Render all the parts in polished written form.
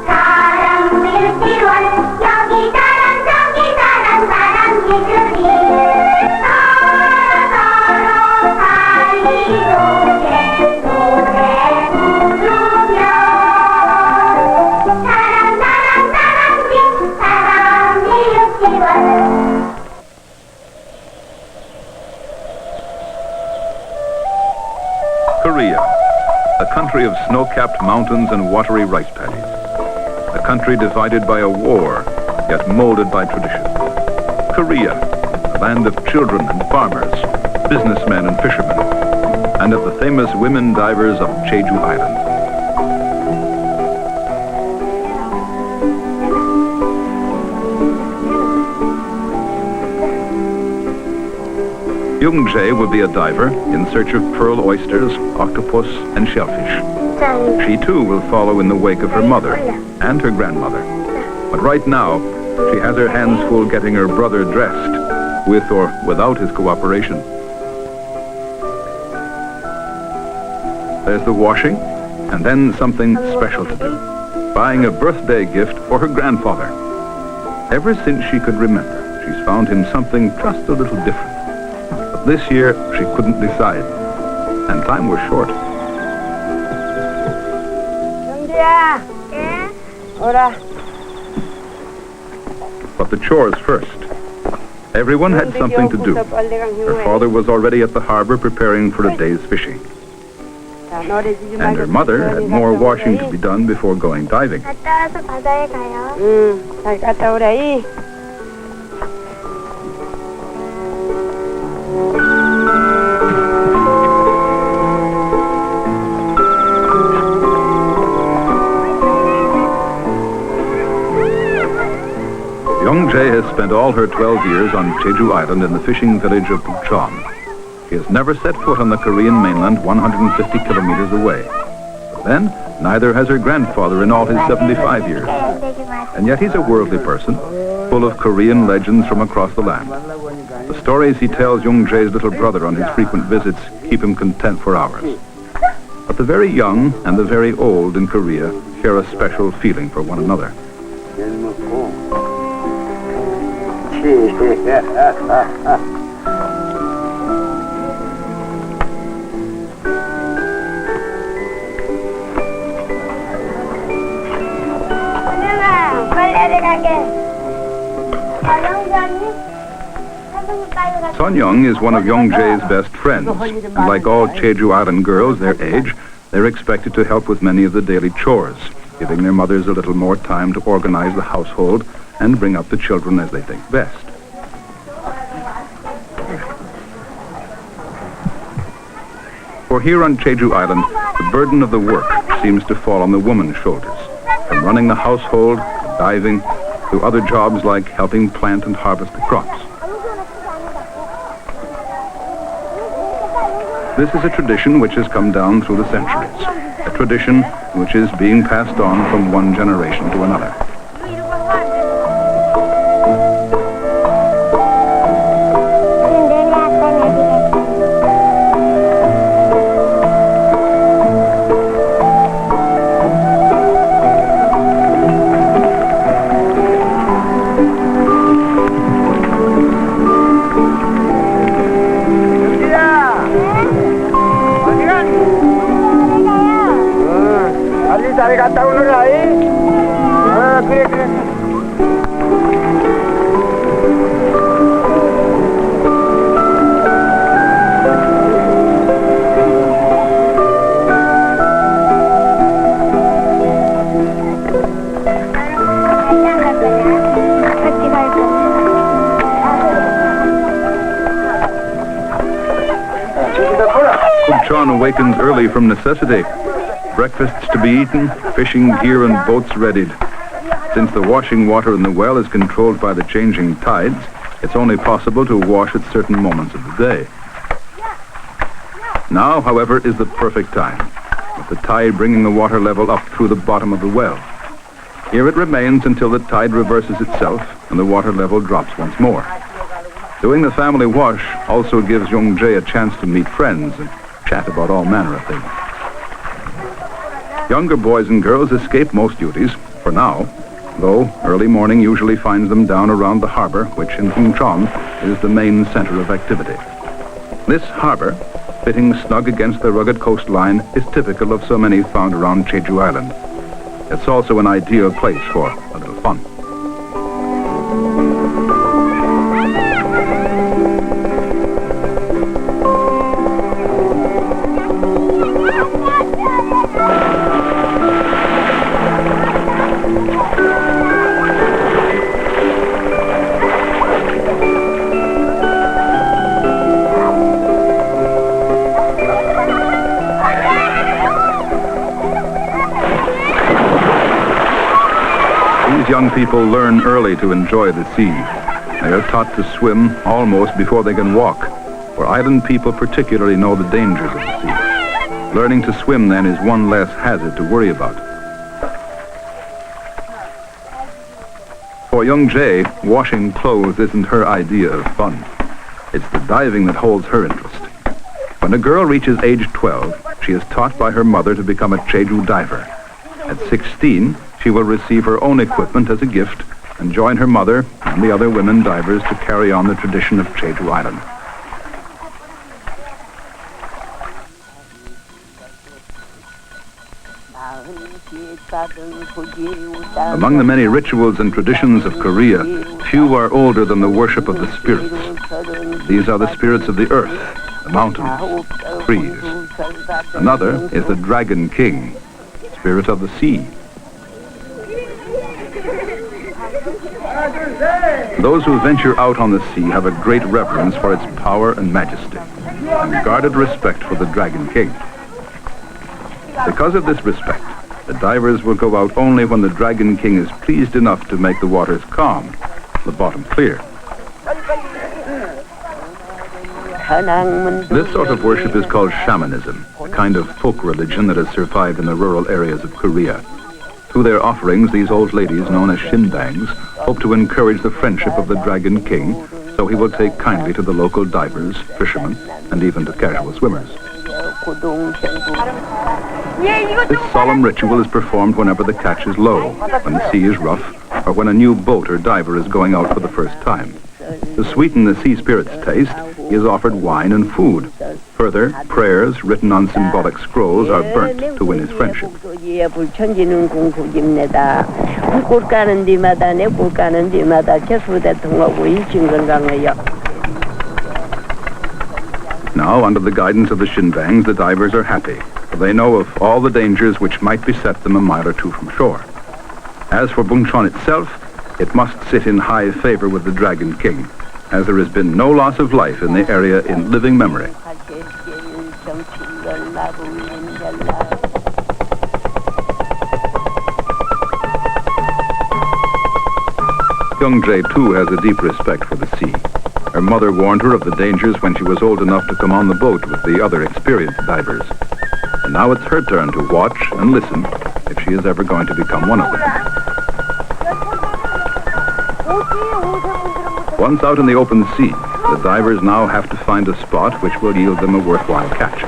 사랑 유치원 여기 사람 저기 사람 사람들이 서로 사이좋게 노래 부르며 사랑 유치원. Korea, a country of snow-capped mountains and watery rice paddies. A country divided by a war, yet molded by tradition. Korea, a land of children and farmers, businessmen and fishermen, and of the famous women divers of Jeju Island. Young-jae will be a diver in search of pearl oysters, octopus, and shellfish. She too will follow in the wake of her mother and her grandmother. But right now, she has her hands full getting her brother dressed, with or without his cooperation. There's the washing, and then something special to do. Buying a birthday gift for her grandfather. Ever since she could remember, she's found him something just a little different. But this year, she couldn't decide, and time was short. 영주야. 예? 오라. But the chores first. Everyone had something to do. Her father was already at the harbor preparing for a day's fishing. And her mother had more washing to be done before going diving. 갔다 와서 바다에 가요. 잘 갔다 오래. Young-jae has spent all her 12 years on Jeju Island in the fishing village of Bucheon. She has never set foot on the Korean mainland 150 kilometers away. But then, neither has her grandfather in all his 75 years. And yet he's a worldly person, full of Korean legends from across the land. The stories he tells Young-jae's little brother on his frequent visits keep him content for hours. But the very young and the very old in Korea share a special feeling for one another. Sun-young is one of Young-jae's best friends, and like all Jeju Island girls their age, they're expected to help with many of the daily chores, giving their mothers a little more time to organize the household and bring up the children as they think best. For here on Jeju Island, the burden of the work seems to fall on the woman's shoulders, from running the household, diving, to other jobs like helping plant and harvest the crops. This is a tradition which has come down through the centuries, a tradition which is being passed on from one generation to another. 잘 갔다 오너라. 그래. Bucheon awakens early from necessity. Breakfasts to be eaten, fishing gear and boats readied. Since the washing water in the well is controlled by the changing tides, it's only possible to wash at certain moments of the day. Now, however, is the perfect time, with the tide bringing the water level up through the bottom of the well. Here it remains until the tide reverses itself and the water level drops once more. Doing the family wash also gives Young-jae a chance to meet friends and chat about all manner of things. Younger boys and girls escape most duties, for now, though early morning usually finds them down around the harbor, which in Bungchon is the main center of activity. This harbor, sitting snug against the rugged coastline, is typical of so many found around Jeju Island. It's also an ideal place for a little fun. Young people learn early to enjoy the sea. They are taught to swim almost before they can walk, for island people particularly know the dangers of the sea. Learning to swim, then, is one less hazard to worry about. For young Jay, washing clothes isn't her idea of fun. It's the diving that holds her interest. When a girl reaches age 12, she is taught by her mother to become a Jeju diver. At 16, she will receive her own equipment as a gift and join her mother and the other women divers to carry on the tradition of Jeju Island. Among the many rituals and traditions of Korea, few are older than the worship of the spirits. These are the spirits of the earth, the mountains, the trees. Another is the Dragon King, spirit of the sea. Those who venture out on the sea have a great reverence for its power and majesty, and guarded respect for the Dragon King. Because of this respect, the divers will go out only when the Dragon King is pleased enough to make the waters calm, the bottom clear. This sort of worship is called shamanism, a kind of folk religion that has survived in the rural areas of Korea. Through their offerings, these old ladies, known as shinbangs, hope to encourage the friendship of the Dragon King, so he will take kindly to the local divers, fishermen, and even to casual swimmers. This solemn ritual is performed whenever the catch is low, when the sea is rough, or when a new boat or diver is going out for the first time. To sweeten the sea spirit's taste, he is offered wine and food. Further, prayers written on symbolic scrolls are burnt to win his friendship. Now, under the guidance of the shinbangs, the divers are happy, for they know of all the dangers which might beset them a mile or two from shore. As for Bungchon itself, it must sit in high favor with the Dragon King, as there has been no loss of life in the area in living memory. Young Jae, too, has a deep respect for the sea. Her mother warned her of the dangers when she was old enough to come on the boat with the other experienced divers. And now it's her turn to watch and listen if she is ever going to become one of them. Once out in the open sea, the divers now have to find a spot which will yield them a worthwhile catch.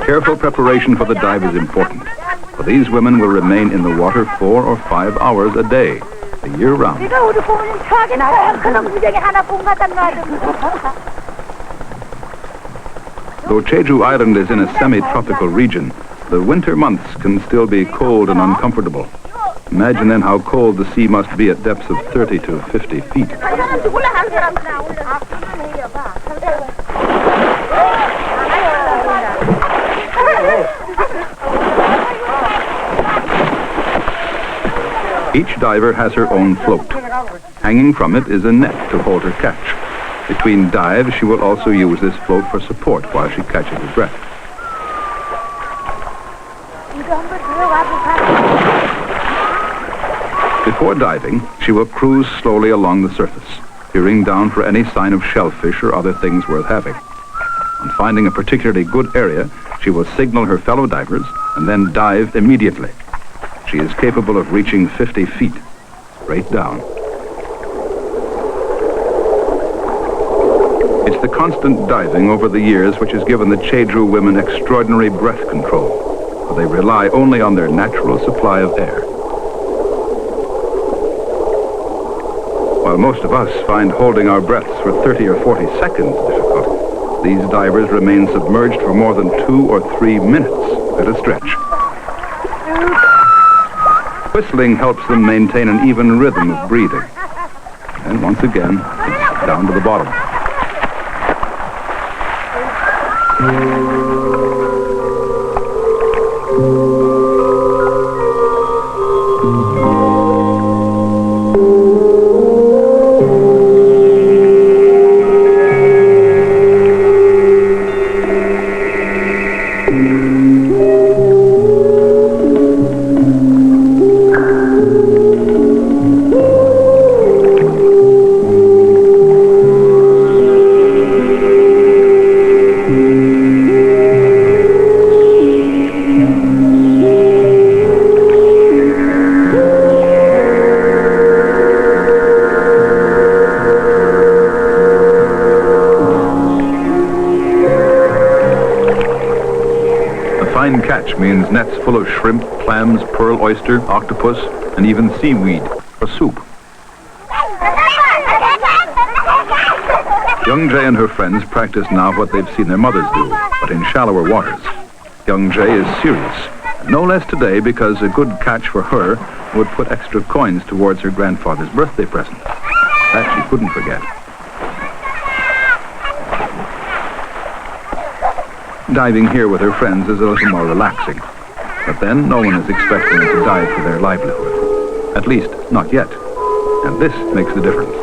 Careful preparation for the dive is important, for these women will remain in the water 4 or 5 hours a day, the year round. Though Jeju Island is in a semi-tropical region, the winter months can still be cold and uncomfortable. Imagine then how cold the sea must be at depths of 30 to 50 feet. Each diver has her own float. Hanging from it is a net to hold her catch. Between dives, she will also use this float for support while she catches her breath. Before diving, she will cruise slowly along the surface, peering down for any sign of shellfish or other things worth having. On finding a particularly good area, she will signal her fellow divers and then dive immediately. She is capable of reaching 50 feet, straight down. It's It's the constant diving over the years which has given the Jeju women extraordinary breath control, for they rely only on their natural supply of air. While most of us find holding our breaths for 30 or 40 seconds difficult, these divers remain submerged for more than 2 or 3 minutes at a stretch. Whistling helps them maintain an even rhythm of breathing. And once again, it's down to the bottom. Catch means nets full of shrimp, clams, pearl oyster, octopus, and even seaweed for soup. Young Jay and her friends practice now what they've seen their mothers do, but in shallower waters. Young Jay is serious, no less today because a good catch for her would put extra coins towards her grandfather's birthday present. That she couldn't forget. Diving here with her friends is a little more relaxing. But then no one is expecting them to dive for their livelihood. At least, not yet. And this makes the difference.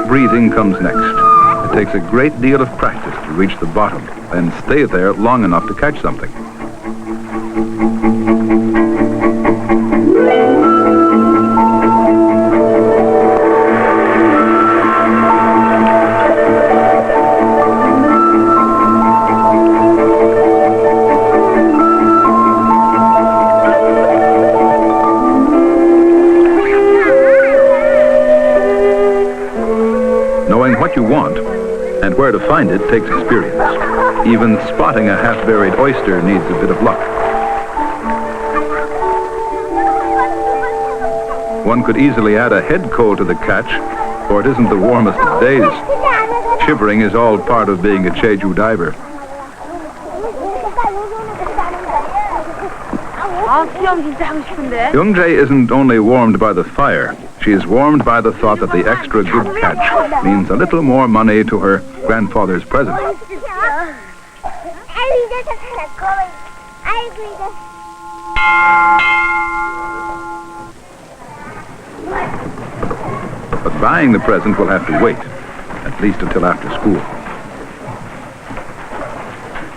Breathing comes next. It takes a great deal of practice to reach the bottom and stay there long enough to catch something. What you want and where to find it takes experience. Even spotting a half-buried oyster needs a bit of luck. One could easily add a head cold to the catch, for it isn't the warmest of days. Shivering is all part of being a Jeju diver. Young Jae isn't only warmed by the fire. She is warmed by the thought that the extra good catch means a little more money to her grandfather's present. But buying the present will have to wait, at least until after school.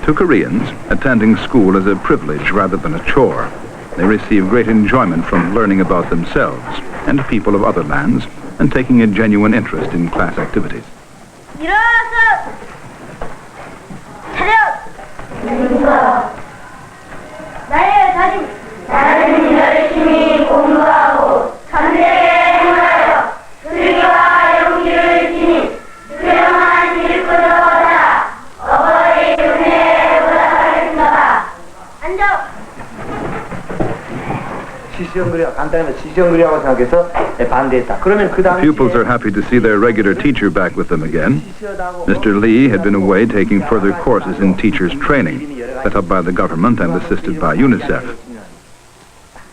To Koreans, attending school is a privilege rather than a chore. They receive great enjoyment from learning about themselves and people of other lands and taking a genuine interest in class activities. 일어나서 차렷! 나의 다짐! 나는 열심히 공부하고 선대에 행하여 슬기와 용기를 지닌 수령한 일꾼으로 살아 어버이 은혜에 보답하겠습니다. 앉아! Pupils are happy to see their regular teacher back with them again. Mr. Lee had been away taking further courses in teachers' training, set up by the government and assisted by UNICEF.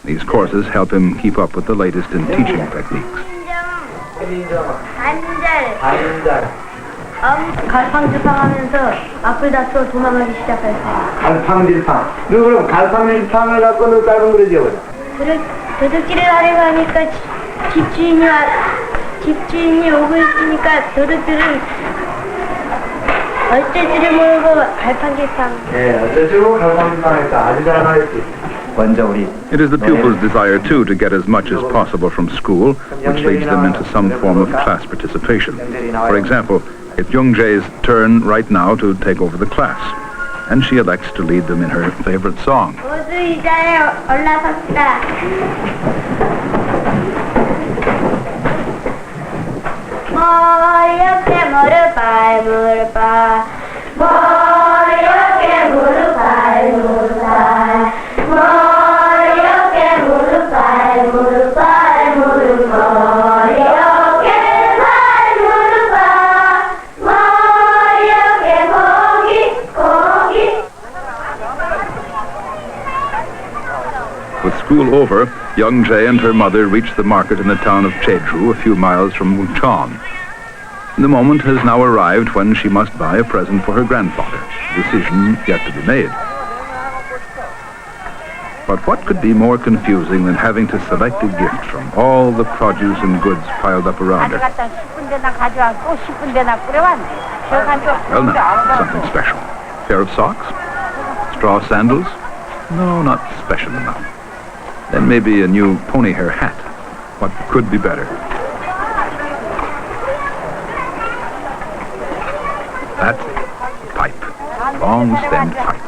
These courses help him keep up with the latest in teaching techniques. 갈팡질팡하면서 앞을 다투어 도망가기 시작했어요. 갈팡질팡. 너 그럼 갈팡질팡을 갖고 너 짧은 그릇 지어보자. 도둑질을 하려고 하니까 집주인이 오고 있으니까 도둑들은 어쩔 줄을 모르고 갈팡질팡. 네, 어쩔 줄 모르고 갈팡질팡했다. 아주 잘 말했지. It is the pupils' desire, too, to get as much as possible from school, which leads them into some form of class participation. For example, it's Young Jae's turn right now to take over the class. and she elects to lead them in her favorite song. 모두 의자에 올라섭시다. 머리어깨 무릎발 무릎발 머리어깨 무릎발 무릎발 머리어깨 무릎발 무릎발 무릎 머리어깨 발 무릎발 머리어깨 고기 고기. With school over, young Jay and her mother reach the market in the town of Jeju, a few miles from Wuchon. The moment has now arrived when she must buy a present for her grandfather, a decision yet to be made. But what could be more confusing than having to select a gift from all the produce and goods piled up around her? Well, now, something special. Pair of socks? Straw sandals? No, not special enough. Then maybe a new pony hair hat. What could be better? That's it. Pipe. Long-stemmed pipe.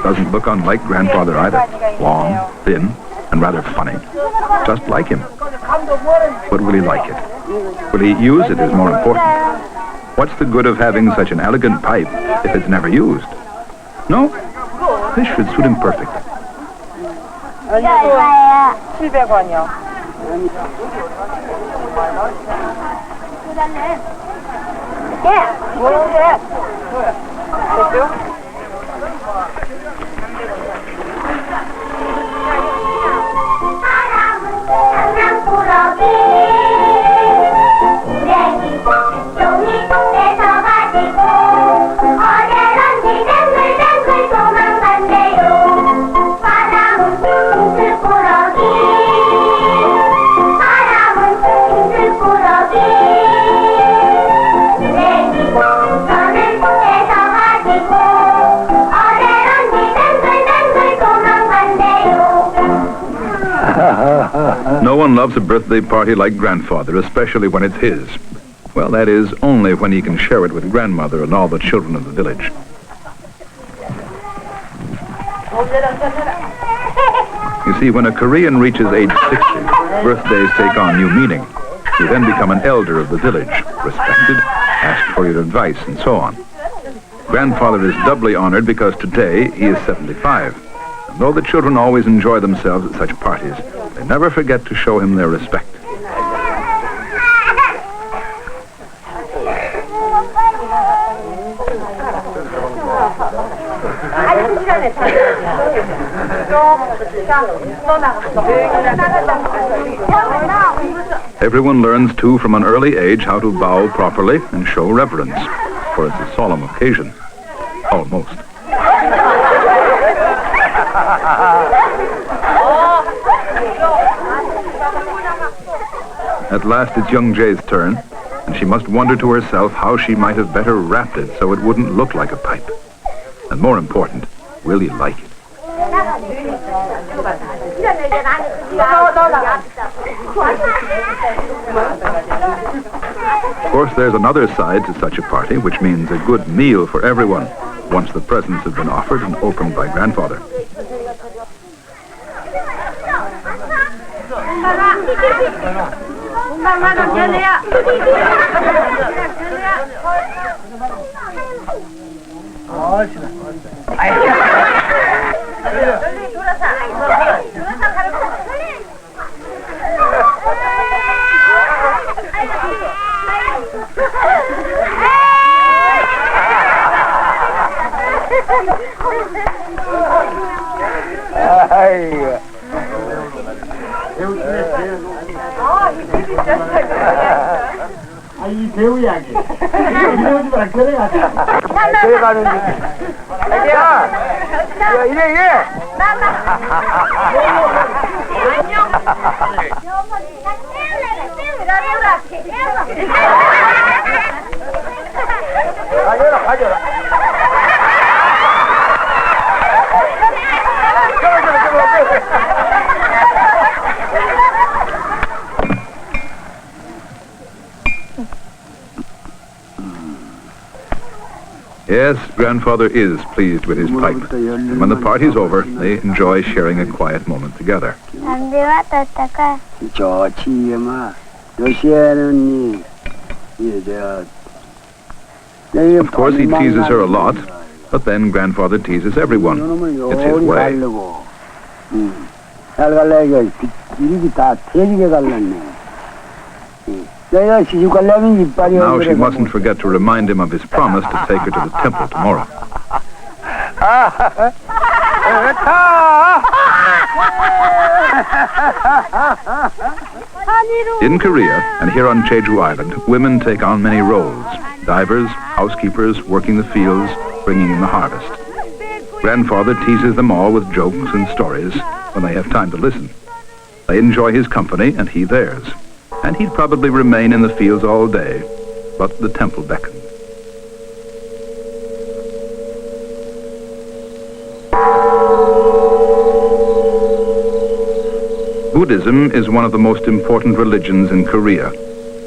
Doesn't look unlike grandfather either. Long, thin, and rather funny. Just like him. But will he like it? Will he use it is more important. What's the good of having such an elegant pipe if it's never used? No? This should suit him perfectly. 700원이요. 예, 뭐인데? 됐죠? 사람은 장난꾸러기 우레기 종이 뺏어 가지고 어디론지 뱅글뱅글 도망간대요. 사람은 빙글꾸러기 사람은 빙글꾸러기 우레기 저는 뺏어 가지고 어디론지 뱅글뱅글 도망간대요. No one loves a birthday party like grandfather, especially when it's his. Well, that is, only when he can share it with grandmother and all the children of the village. You see, when a Korean reaches age 60, birthdays take on new meaning. You then become an elder of the village, respected, asked for your advice, and so on. Grandfather is doubly honored because today he is 75. And though the children always enjoy themselves at such parties, they never forget to show him their respect. Everyone learns, too, from an early age how to bow properly and show reverence, for it's a solemn occasion. Almost. At last it's young Jay's turn, and she must wonder to herself how she might have better wrapped it so it wouldn't look like a pipe. And more important, will he like it? Of course, there's another side to such a party, which means a good meal for everyone, once the presents have been offered and opened by grandfather. 이 배우 이야기. 이러지 마라. 그래 가자. 그래 가는 게. 야, 이래. 가져라. Yes, Grandfather is pleased with his pipe. And when the party's over, they enjoy sharing a quiet moment together. 담배 왔다가 좋지, 엄마. 요새는 Of course, he teases her a lot, but then Grandfather teases everyone. It's his way. 잘 갈래, 이거 이렇게 다 태지게 갈랐네. 내가 시집 가려면 이빨이 Now she mustn't forget to remind him of his promise to take her to the temple tomorrow. In Korea, and here on Jeju Island, women take on many roles. Divers, housekeepers, working the fields, bringing in the harvest. Grandfather teases them all with jokes and stories when they have time to listen. They enjoy his company and he theirs. And he'd probably remain in the fields all day, but the temple beckons. Buddhism is one of the most important religions in Korea,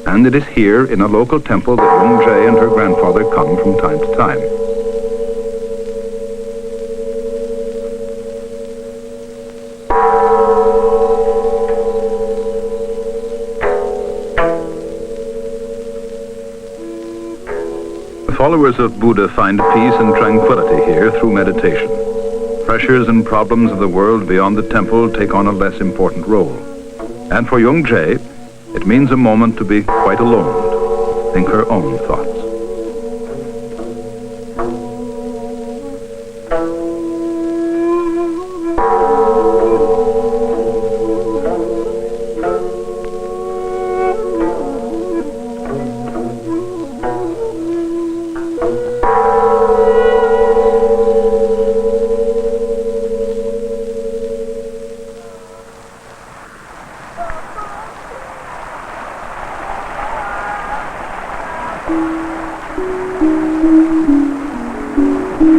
and it is here in a local temple that Young Jae and her grandfather come from time to time. The followers of Buddha find peace and tranquility here through meditation. Pressures and problems of the world beyond the temple take on a less important role. And for Young Jae, it means a moment to be quite alone, to think her own thoughts.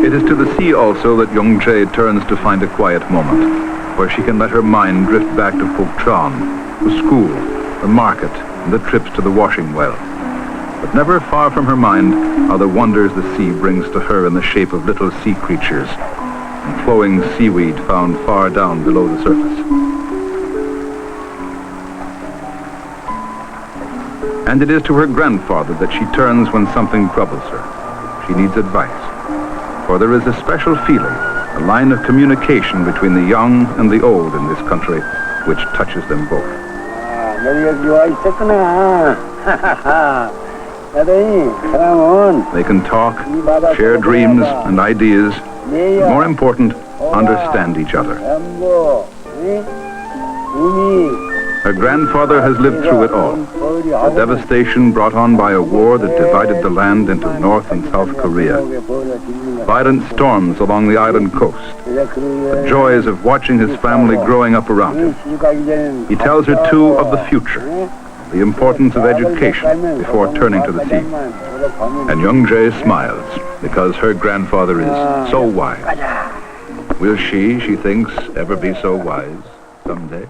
It is to the sea also that Young Jae turns to find a quiet moment, where she can let her mind drift back to Pukchon, the school, the market, and the trips to the washing well. But never far from her mind are the wonders the sea brings to her in the shape of little sea creatures and flowing seaweed found far down below the surface. And it is to her grandfather that she turns when something troubles her. She needs advice. For there is a special feeling, a line of communication between the young and the old in this country, which touches them both. They can talk, share dreams and ideas, but more important, understand each other. Her grandfather has lived through it all. The devastation brought on by a war that divided the land into North and South Korea. Violent storms along the island coast. The joys of watching his family growing up around him. He tells her, too, of the future, the importance of education before turning to the sea. And Young Jae smiles because her grandfather is so wise. Will she thinks, ever be so wise someday?